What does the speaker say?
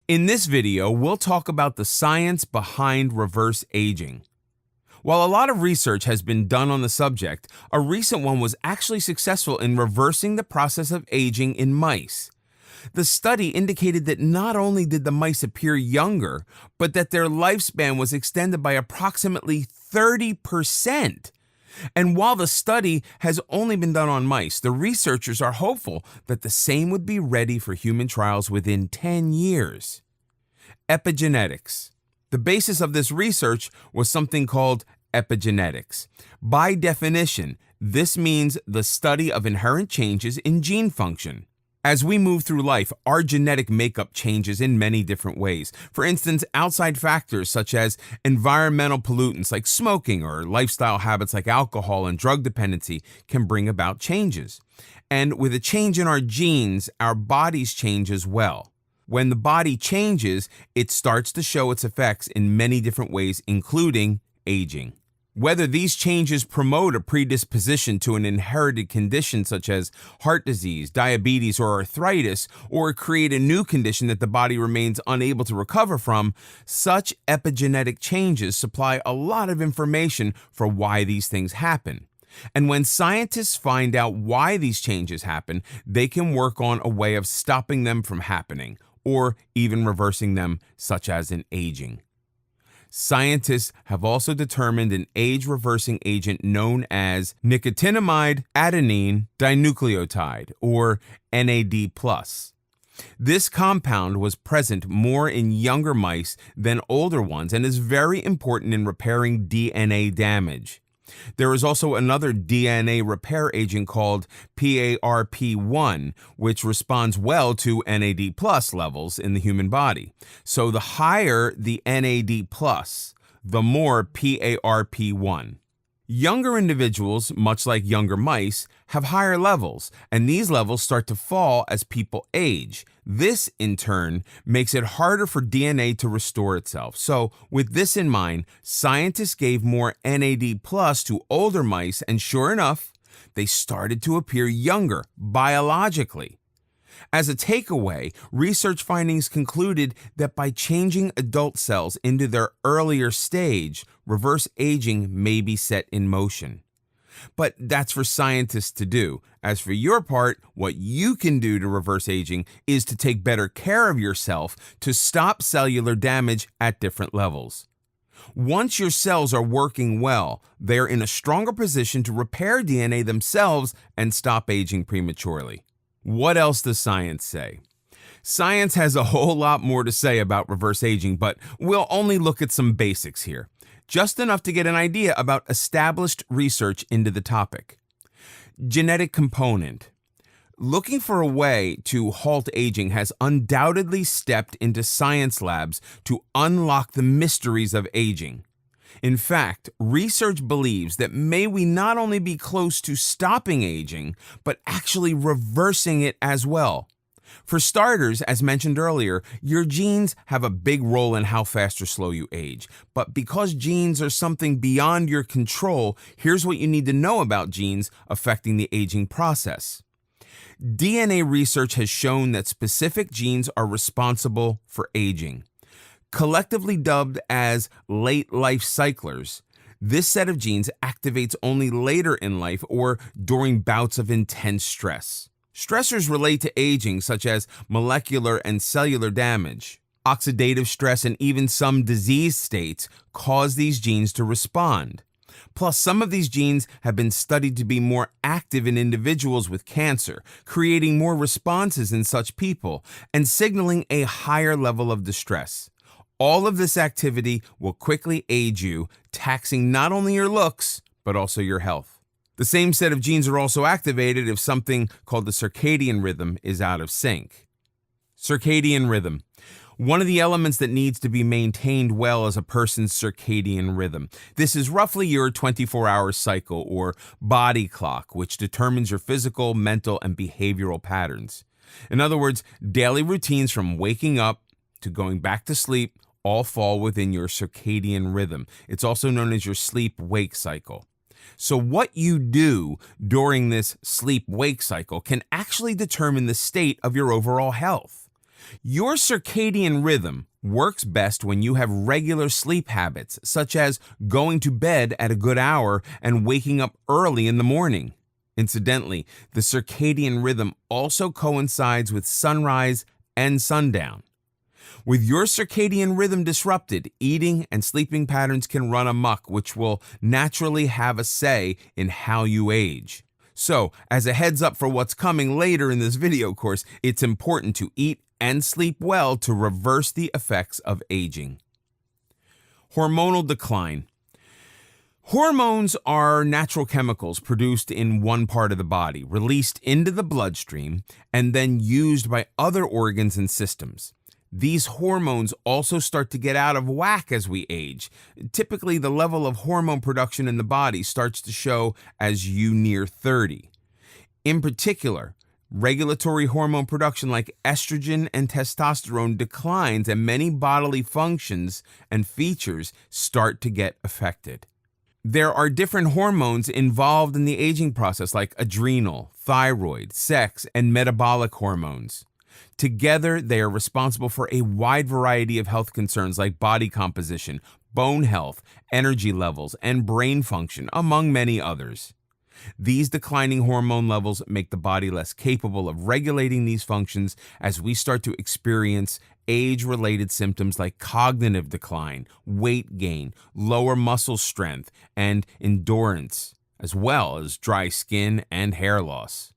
In this video, we'll talk about the science behind reverse aging. While a lot of research has been done on the subject, a recent one was actually successful in reversing the process of aging in mice. The study indicated that not only did the mice appear younger, but that their lifespan was extended by approximately 30%. And while the study has only been done on mice, the researchers are hopeful that the same would be ready for human trials within 10 years. Epigenetics. The basis of this research was something called epigenetics. By definition, this means the study of inherent changes in gene function. As we move through life, our genetic makeup changes in many different ways. For instance, outside factors such as environmental pollutants like smoking or lifestyle habits like alcohol and drug dependency can bring about changes. And with a change in our genes, our bodies change as well. When the body changes, it starts to show its effects in many different ways, including aging. Whether these changes promote a predisposition to an inherited condition such as heart disease, diabetes, or arthritis, or create a new condition that the body remains unable to recover from, such epigenetic changes supply a lot of information for why these things happen. And when scientists find out why these changes happen, they can work on a way of stopping them from happening, or even reversing them, such as in aging. Scientists have also determined an age-reversing agent known as nicotinamide adenine dinucleotide, or NAD+. This compound was present more in younger mice than older ones and is very important in repairing DNA damage. There is also another DNA repair agent called PARP1, which responds well to NAD+ levels in the human body. So the higher the NAD+, the more PARP1. Younger individuals, much like younger mice, have higher levels, and these levels start to fall as people age. This, in turn, makes it harder for DNA to restore itself. So, with this in mind, scientists gave more NAD+ to older mice, and sure enough, they started to appear younger biologically. As a takeaway, research findings concluded that by changing adult cells into their earlier stage, reverse aging may be set in motion. But that's for scientists to do. As for your part, what you can do to reverse aging is to take better care of yourself to stop cellular damage at different levels. Once your cells are working well, they're in a stronger position to repair DNA themselves and stop aging prematurely. What else does science say? Science has a whole lot more to say about reverse aging, but we'll only look at some basics here. Just enough to get an idea about established research into the topic. Genetic component. Looking for a way to halt aging has undoubtedly stepped into science labs to unlock the mysteries of aging. In fact, research believes that may we not only be close to stopping aging, but actually reversing it as well. For starters, as mentioned earlier, your genes have a big role in how fast or slow you age. But because genes are something beyond your control, here's what you need to know about genes affecting the aging process. DNA research has shown that specific genes are responsible for aging. Collectively dubbed as late life cyclers, this set of genes activates only later in life or during bouts of intense stress. Stressors relate to aging, such as molecular and cellular damage. Oxidative stress and even some disease states cause these genes to respond. Plus, some of these genes have been studied to be more active in individuals with cancer, creating more responses in such people and signaling a higher level of distress. All of this activity will quickly age you, taxing not only your looks, but also your health. The same set of genes are also activated if something called the circadian rhythm is out of sync. Circadian rhythm. One of the elements that needs to be maintained well is a person's circadian rhythm. This is roughly your 24-hour cycle or body clock, which determines your physical, mental, and behavioral patterns. In other words, daily routines from waking up to going back to sleep all fall within your circadian rhythm. It's also known as your sleep-wake cycle. So what you do during this sleep-wake cycle can actually determine the state of your overall health. Your circadian rhythm works best when you have regular sleep habits, such as going to bed at a good hour and waking up early in the morning. Incidentally, the circadian rhythm also coincides with sunrise and sundown. With your circadian rhythm disrupted, eating and sleeping patterns can run amok, which will naturally have a say in how you age. So, as a heads up for what's coming later in this video course, it's important to eat and sleep well to reverse the effects of aging. Hormonal decline. Hormones are natural chemicals produced in one part of the body, released into the bloodstream, and then used by other organs and systems. These hormones also start to get out of whack as we age. Typically, the level of hormone production in the body starts to show as you near 30. In particular, regulatory hormone production like estrogen and testosterone declines, and many bodily functions and features start to get affected. There are different hormones involved in the aging process, like adrenal, thyroid, sex, and metabolic hormones. Together, they are responsible for a wide variety of health concerns like body composition, bone health, energy levels, and brain function, among many others. These declining hormone levels make the body less capable of regulating these functions as we start to experience age-related symptoms like cognitive decline, weight gain, lower muscle strength, and endurance, as well as dry skin and hair loss.